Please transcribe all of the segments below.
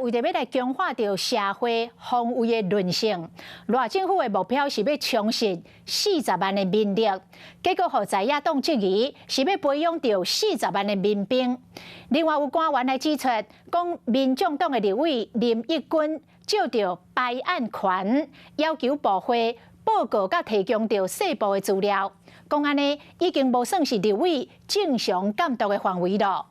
为着要来强化着社会防卫的韧性，赖政府的目标是要充实40万的民力，结果互在野党质疑是要培养着40万的民兵。另外有官员来指出，讲民众党的立委林义君照着白案权，要求部会报告甲提供着细部的资料。讲安尼已经无算是立委正常监督的范围了。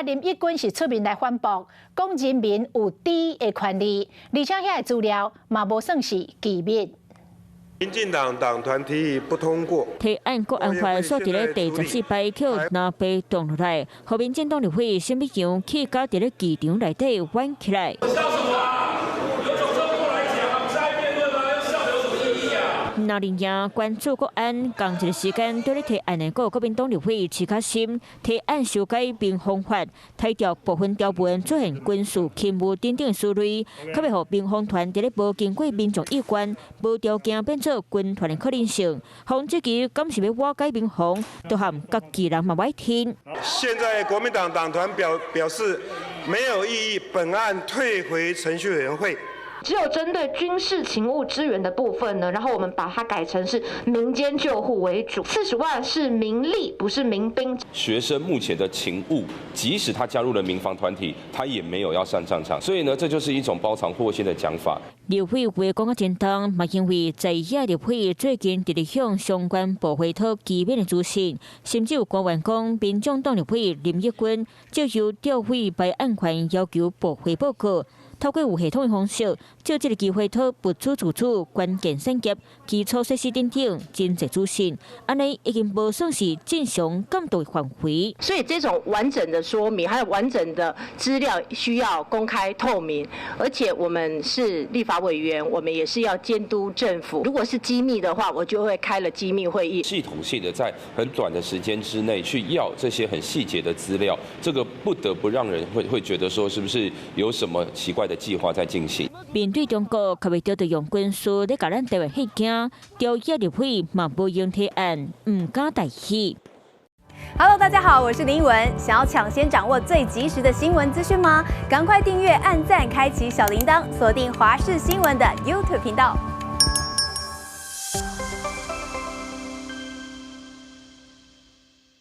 林义君是出面来反驳，讲人民有第一的权利，而且遐个资料嘛无算是机密。民进党党团提议不通过提案国安法所伫咧第14排扣拿被动落来，后民进党立委沈美阳去甲伫咧机场内底弯起来。那林亚关注国安，同一个时间对咧提案的国民党立委徐卡心提案修改民防法，汰掉部分条文出现军事勤务等等思虑，可要互民防团伫咧无经过民众意愿、无条件变做军团的可能性。洪志奇敢是要瓦解民防，都含家己人嘛歹听。现在国民党党团表示没有异议，本案退回程序委员会。只有针对军事勤务支援的部分呢，然后我们把它改成是民间救护为主，40万是民力，不是民兵。学生目前的勤务，即使他加入了民防团体，他也没有要上战场，所以呢，这就是一种包藏祸心的讲法。立委话讲较简单，嘛因为在野立委最近直直向相关部会讨基本的资讯，甚至有官员讲，民众党立委林义君就由调回白案权要求部会报告。透过有系统的方式，借这个机会讨不出自主关键产业、基础设施等等真侪资讯，安尼已经无算是正常监督的范围。所以这种完整的说明，还有完整的资料需要公开透明，而且我们是立法委员，我们也是要监督政府。如果是机密的话，我就会开了机密会议，系统性的在很短的时间之内去要这些很细节的资料，这个不得不让人会觉得说，是不是有什么奇怪的计划在进行？面对中国，可袂得到用军事咧，甲咱台湾迄惊，调野立委嘛无用提案，唔敢代起。Hello， 大家好，我是林依文。想要抢先掌握最及时的新闻资讯吗？赶快订阅、按赞、开启小铃铛，锁定华视新闻的 YouTube 频道。